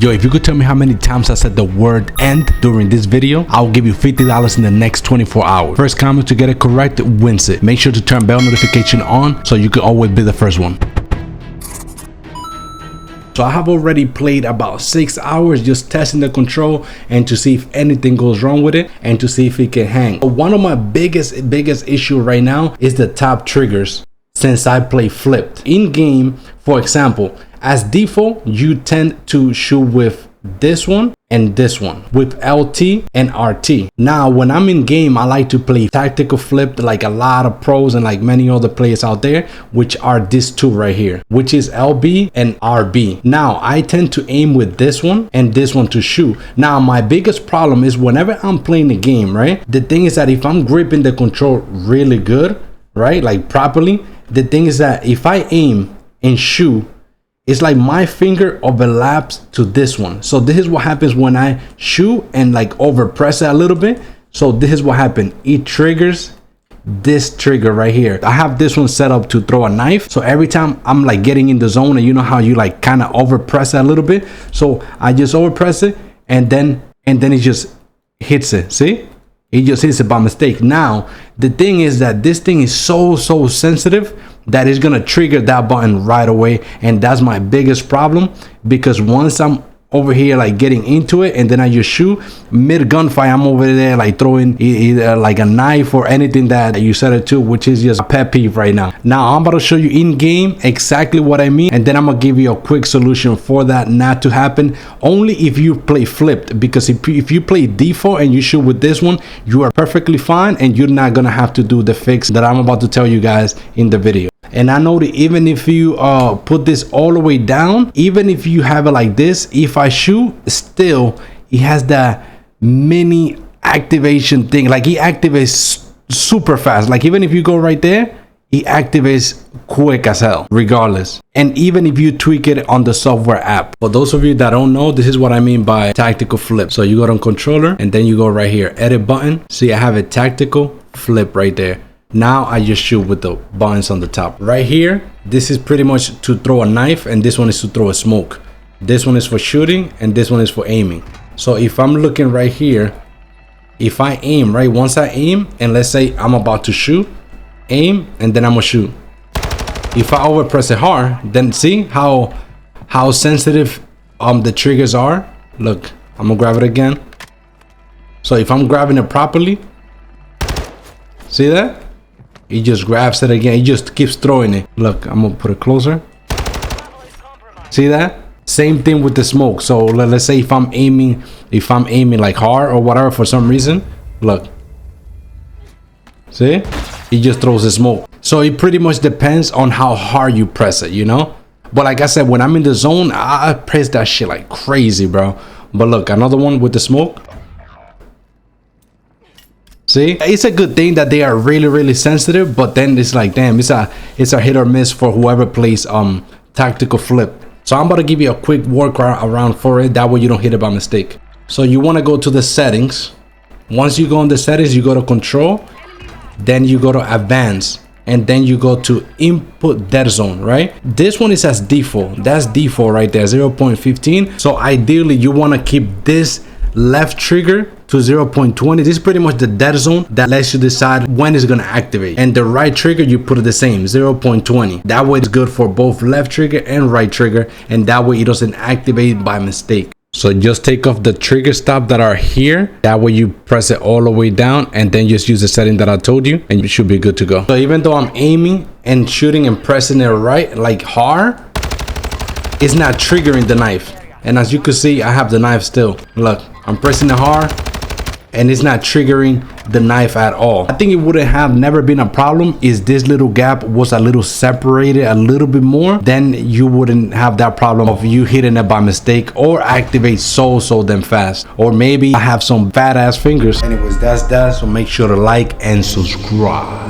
Yo, if you could tell me how many times I said the word end during this video, I'll give you $50 in the next 24 hours. First comment to get it correct wins it. Make sure to turn bell notification on so you can always be the first one. So I have already played about 6 hours just testing the control and to see if anything goes wrong with it and to see if it can hang. One of my biggest issue right now is the top triggers since I play flipped. In game, for example, as default, you tend to shoot with this one and this one with LT and RT. Now, when I'm in game, I like to play tactical flipped like a lot of pros and like many other players out there, which are these two right here, which is LB and RB. Now, I tend to aim with this one and this one to shoot. Now, my biggest problem is whenever I'm playing the game, right? The thing is that if I'm gripping the control really good, right? Like properly, the thing is that if I aim and shoot, it's like my finger overlaps to this one. So this is what happens when I shoot and like over press it a little bit. So this is what happened. It triggers this trigger right here. I have this one set up to throw a knife. So every time I'm like getting in the zone, and you know how you like kind of over press it a little bit. So I just over press it and then it just hits it. See? It just hits it by mistake. Now, the thing is that this thing is so sensitive that it's gonna trigger that button right away, and that's my biggest problem, because once I'm over here like getting into it and then I just shoot mid gunfire, I'm over there like throwing either like a knife or anything that you set it to, which is just a pet peeve right now. Now I'm about to show you in game exactly what I mean, and then I'm gonna give you a quick solution for that not to happen, only if you play flipped. Because if you play default and you shoot with this one, you are perfectly fine and you're not gonna have to do the fix that I'm about to tell you guys in the video. And I know that even if you put this all the way down, even if you have it like this, if I shoot, still it has that mini activation thing. Like it activates super fast. Like even if you go right there, it activates quick as hell regardless. And even if you tweak it on the software app. For those of you that don't know, this is what I mean by tactical flip. So you go on controller and then you go right here, edit button. See, I have a tactical flip right there. Now I just shoot with the buttons on the top. Right here, this is pretty much to throw a knife, and this one is to throw a smoke. This one is for shooting and this one is for aiming. So if I'm looking right here, if I aim, right, once I aim and let's say I'm about to shoot, aim, and then I'm gonna shoot. If I over press it hard, then see how sensitive the triggers are. Look, I'm gonna grab it again. So if I'm grabbing it properly, see that? He just grabs it again. He just keeps throwing it. Look, I'm gonna put it closer. See that? Same thing with the smoke. So let's say if I'm aiming like hard or whatever for some reason, look. See? He just throws the smoke. So it pretty much depends on how hard you press it, you know? But like I said, when I'm in the zone, I press that shit like crazy, bro. But look, another one with the smoke. See, it's a good thing that they are really sensitive, but then it's like, damn, it's a hit or miss for whoever plays tactical flip. So I'm about to give you a quick workaround for it, that way you don't hit it by mistake. So you want to go to the settings. Once you go in the settings, you go to control, then you go to advanced, and then you go to input dead zone, right? This one is as default. That's default right there, 0.15. So ideally you want to keep this left trigger to 0.20. This is pretty much the dead zone that lets you decide when it's going to activate, and the right trigger you put it the same, 0.20. that way it's good for both left trigger and right trigger, and that way it doesn't activate by mistake. So just take off the trigger stop that are here, that way you press it all the way down, and then just use the setting that I told you and you should be good to go. So even though I'm aiming and shooting and pressing it right like hard, it's not triggering the knife. And as you can see, I have the knife still. Look, I'm pressing it hard and it's not triggering the knife at all. I think it wouldn't have never been a problem is this little gap was a little separated a little bit more, then you wouldn't have that problem of you hitting it by mistake or activate so damn fast. Or maybe I have some fat ass fingers. Anyways, that's that. So make sure to like and subscribe.